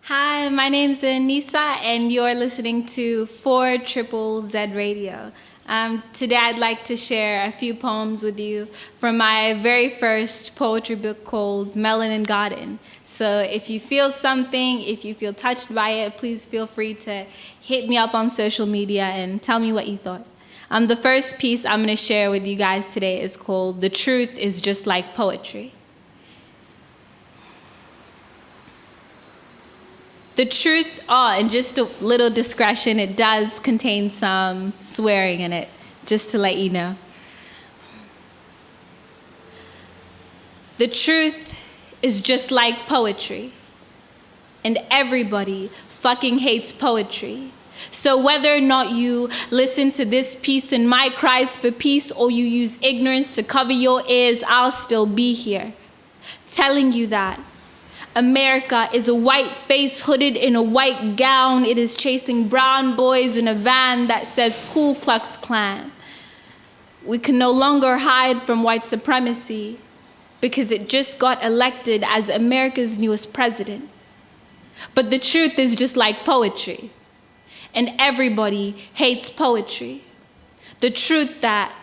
Hi, my name's Anisa, and you're listening to 4ZZZ Radio. Today I'd like to share a few poems with you from my very first poetry book called Melanin Garden. So if you feel something, if you feel touched by it, please feel free to hit me up on social media and tell me what you thought. The first piece I'm going to share with you guys today is called The Truth is Just Like Poetry. The truth, and just a little discretion, it does contain some swearing in it, just to let you know. The truth is just like poetry, and everybody fucking hates poetry. So whether or not you listen to this piece and my cries for peace, or you use ignorance to cover your ears, I'll still be here, telling you that America is a white face hooded in a white gown. It is chasing brown boys in a van that says Ku Klux Klan. We can no longer hide from white supremacy because it just got elected as America's newest president. But the truth is just like poetry, and everybody hates poetry. The truth that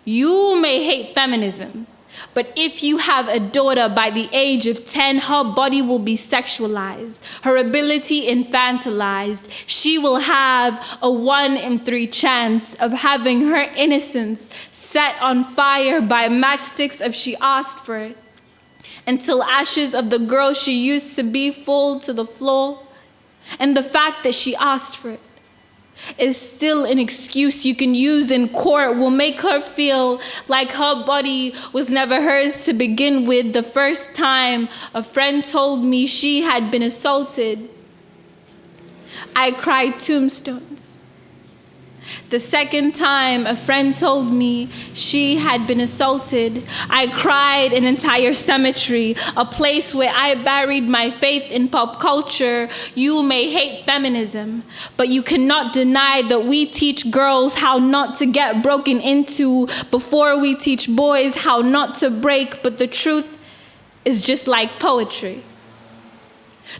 you may hate feminism, but if you have a daughter by the age of 10, her body will be sexualized, her ability infantilized. She will have a 1 in 3 chance of having her innocence set on fire by matchsticks if she asked for it, until ashes of the girl she used to be fall to the floor. And the fact that she asked for it is still an excuse you can use in court, will make her feel like her body was never hers to begin with. The first time a friend told me she had been assaulted, I cried tombstones. The second time a friend told me she had been assaulted, I cried an entire cemetery, a place where I buried my faith in pop culture. You may hate feminism, but you cannot deny that we teach girls how not to get broken into before we teach boys how not to break. But the truth is just like poetry.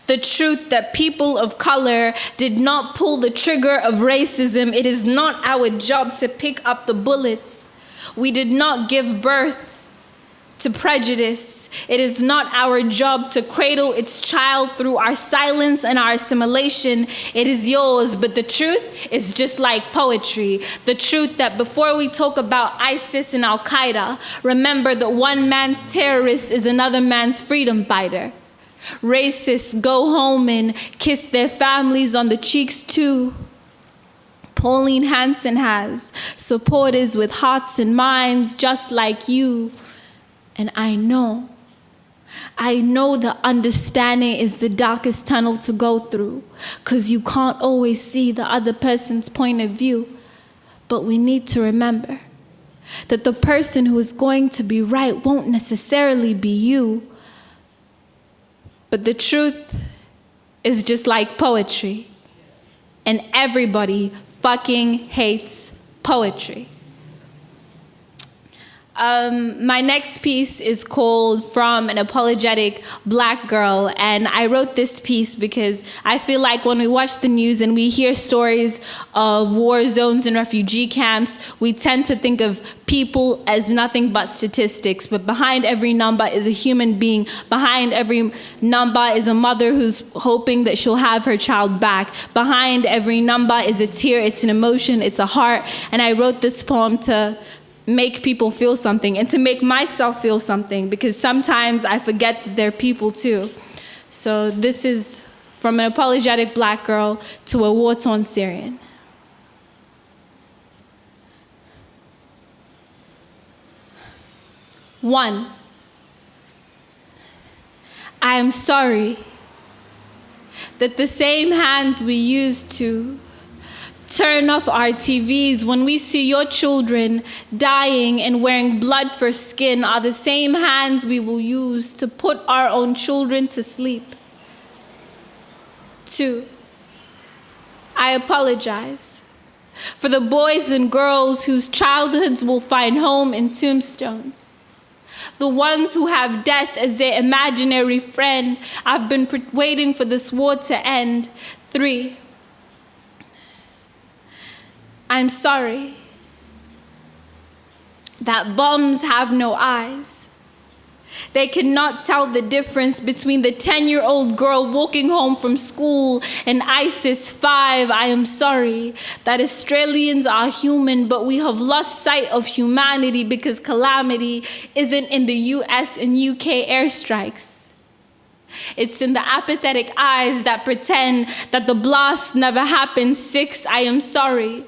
The truth that people of color did not pull the trigger of racism. It is not our job to pick up the bullets. We did not give birth to prejudice. It is not our job to cradle its child through our silence and our assimilation. It is yours, but the truth is just like poetry. The truth that before we talk about ISIS and Al-Qaeda, remember that one man's terrorist is another man's freedom fighter. Racists go home and kiss their families on the cheeks too. Pauline Hanson has supporters with hearts and minds just like you. And I know that understanding is the darkest tunnel to go through, because you can't always see the other person's point of view. But we need to remember that the person who is going to be right won't necessarily be you. But the truth is just like poetry, and everybody fucking hates poetry. My next piece is called From an Apologetic Black Girl, and I wrote this piece because I feel like when we watch the news and we hear stories of war zones and refugee camps, we tend to think of people as nothing but statistics, but behind every number is a human being. Behind every number is a mother who's hoping that she'll have her child back. Behind every number is a tear, it's an emotion, it's a heart, and I wrote this poem to make people feel something and to make myself feel something, because sometimes I forget that they're people too. So this is From an Apologetic Black Girl to a War-Torn Syrian. One, I am sorry that the same hands we used to turn off our TVs when we see your children dying and wearing blood for skin are the same hands we will use to put our own children to sleep. 2, I apologize for the boys and girls whose childhoods will find home in tombstones. The ones who have death as their imaginary friend. I've been waiting for this war to end. 3, I'm sorry that bombs have no eyes. They cannot tell the difference between the 10-year-old girl walking home from school and ISIS 5. I am sorry that Australians are human, but we have lost sight of humanity because calamity isn't in the US and UK airstrikes. It's in the apathetic eyes that pretend that the blast never happened. 6, I am sorry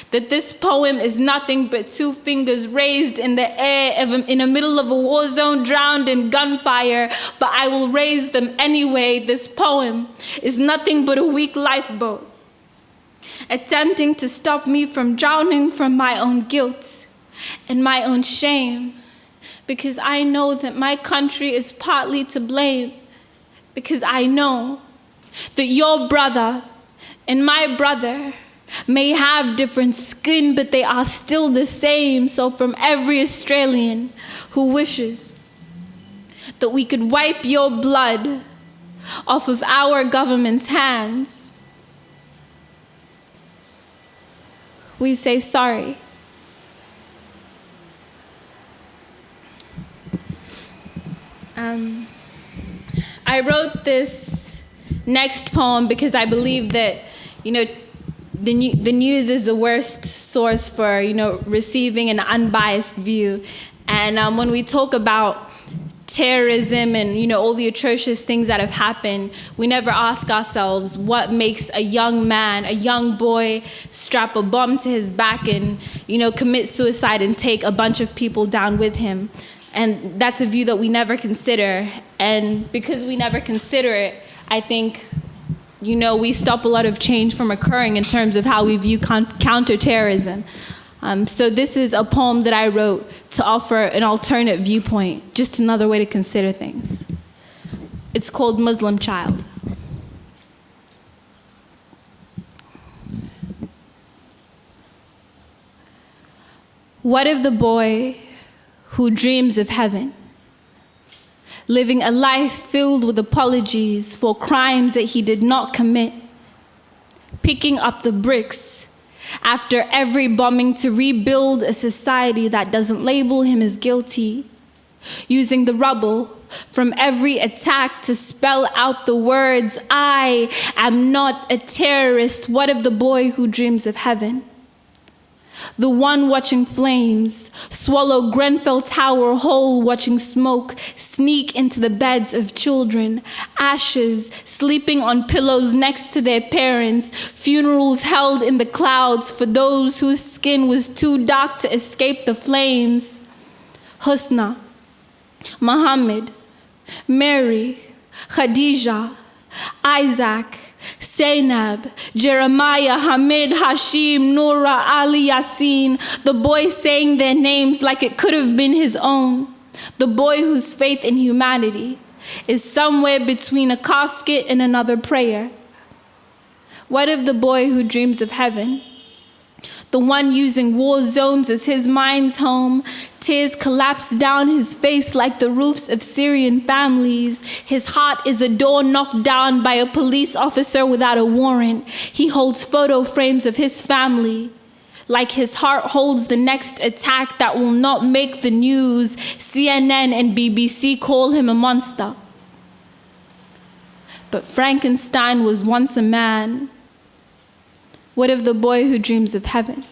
that this poem is nothing but 2 fingers raised in the air in the middle of a war zone, drowned in gunfire, but I will raise them anyway. This poem is nothing but a weak lifeboat, attempting to stop me from drowning from my own guilt and my own shame, because I know that my country is partly to blame, because I know that your brother and my brother may have different skin, but they are still the same. So from every Australian who wishes that we could wipe your blood off of our government's hands, we say sorry. I wrote this next poem because I believe that, the news is the worst source for, receiving an unbiased view. And when we talk about terrorism and, all the atrocious things that have happened, we never ask ourselves what makes a young man, a young boy, strap a bomb to his back and, commit suicide and take a bunch of people down with him. And that's a view that we never consider. And because we never consider it, I think we stop a lot of change from occurring in terms of how we view counterterrorism. So this is a poem that I wrote to offer an alternate viewpoint, just another way to consider things. It's called Muslim Child. What if the boy who dreams of heaven, living a life filled with apologies for crimes that he did not commit, picking up the bricks after every bombing to rebuild a society that doesn't label him as guilty, using the rubble from every attack to spell out the words, I am not a terrorist. What of the boy who dreams of heaven? The one watching flames swallow Grenfell Tower whole, watching smoke sneak into the beds of children, ashes sleeping on pillows next to their parents, funerals held in the clouds for those whose skin was too dark to escape the flames. Husna, Muhammad, Mary, Khadija, Isaac, Zainab, Jeremiah, Hamid, Hashim, Noura, Ali, Yasin, the boy saying their names like it could have been his own, the boy whose faith in humanity is somewhere between a casket and another prayer. What if the boy who dreams of heaven, the one using war zones as his mind's home, tears collapse down his face like the roofs of Syrian families. His heart is a door knocked down by a police officer without a warrant. He holds photo frames of his family, like his heart holds the next attack that will not make the news. CNN and BBC call him a monster. But Frankenstein was once a man. What of the boy who dreams of heaven?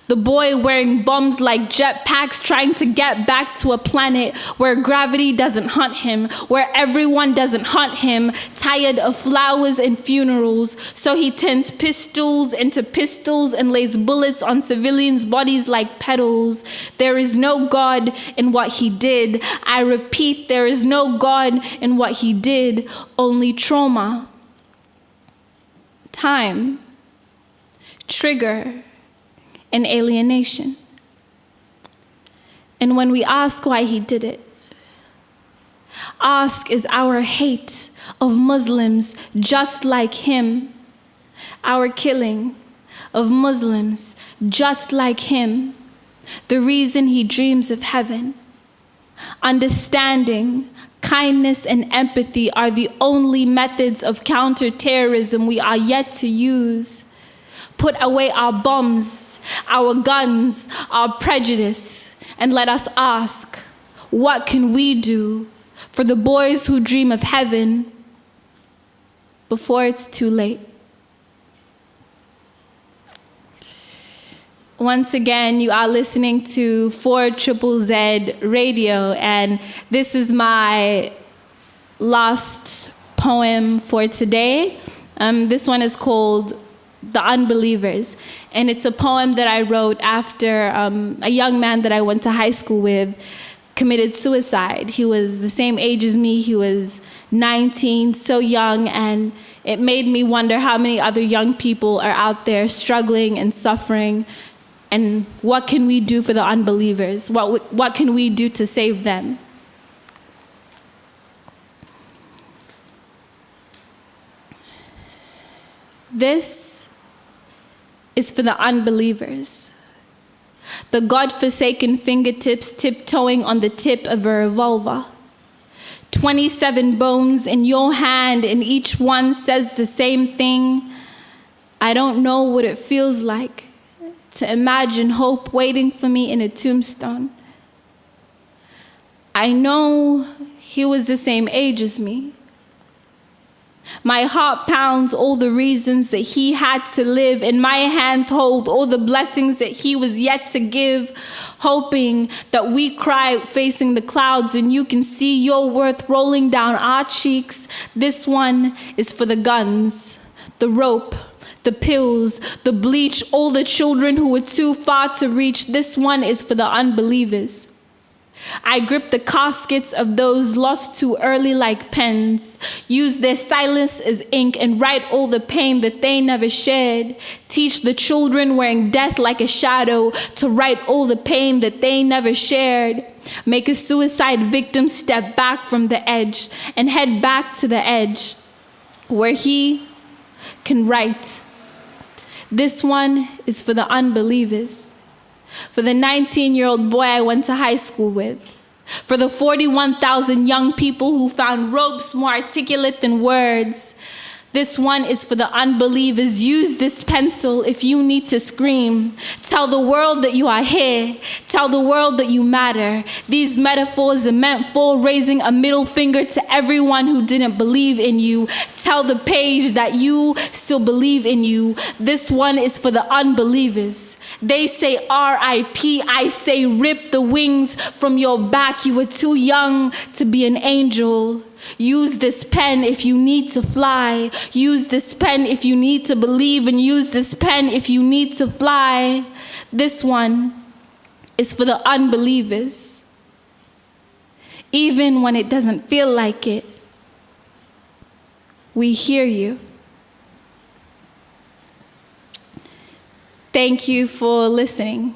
The boy wearing bombs like jetpacks, trying to get back to a planet where gravity doesn't hunt him, where everyone doesn't hunt him, tired of flowers and funerals. So he turns pistols into pistols and lays bullets on civilians' bodies like petals. There is no God in what he did. I repeat, there is no God in what he did, only trauma. Time, trigger, and alienation. And when we ask why he did it, ask is our hate of Muslims just like him, our killing of Muslims just like him, the reason he dreams of heaven. Understanding, kindness, and empathy are the only methods of counterterrorism we are yet to use. Put away our bombs, our guns, our prejudice, and let us ask, what can we do for the boys who dream of heaven before it's too late? Once again, you are listening to 4ZZZ Radio, and this is my last poem for today. This one is called The Unbelievers, and it's a poem that I wrote after a young man that I went to high school with committed suicide. He was the same age as me. He was 19, so young, and it made me wonder how many other young people are out there struggling and suffering. And what can we do for the unbelievers? What can we do to save them? This is for the unbelievers. The God-forsaken fingertips tiptoeing on the tip of a revolver. 27 bones in your hand, and each one says the same thing. I don't know what it feels like to imagine hope waiting for me in a tombstone. I know he was the same age as me. My heart pounds all the reasons that he had to live, and my hands hold all the blessings that he was yet to give, hoping that we cry facing the clouds and you can see your worth rolling down our cheeks. This one is for the guns, the rope, the pills, the bleach, all the children who were too far to reach. This one is for the unbelievers. I grip the caskets of those lost too early like pens, use their silence as ink and write all the pain that they never shared. Teach the children wearing death like a shadow to write all the pain that they never shared. Make a suicide victim step back from the edge and head back to the edge where he can write. This one is for the unbelievers. For the 19-year-old boy I went to high school with. For the 41,000 young people who found ropes more articulate than words. This one is for the unbelievers. Use this pencil if you need to scream. Tell the world that you are here. Tell the world that you matter. These metaphors are meant for raising a middle finger to everyone who didn't believe in you. Tell the page that you still believe in you. This one is for the unbelievers. They say R.I.P. I say rip the wings from your back. You were too young to be an angel. Use this pen if you need to fly. Use this pen if you need to believe, and use this pen if you need to fly. This one is for the unbelievers. Even when it doesn't feel like it, we hear you. Thank you for listening.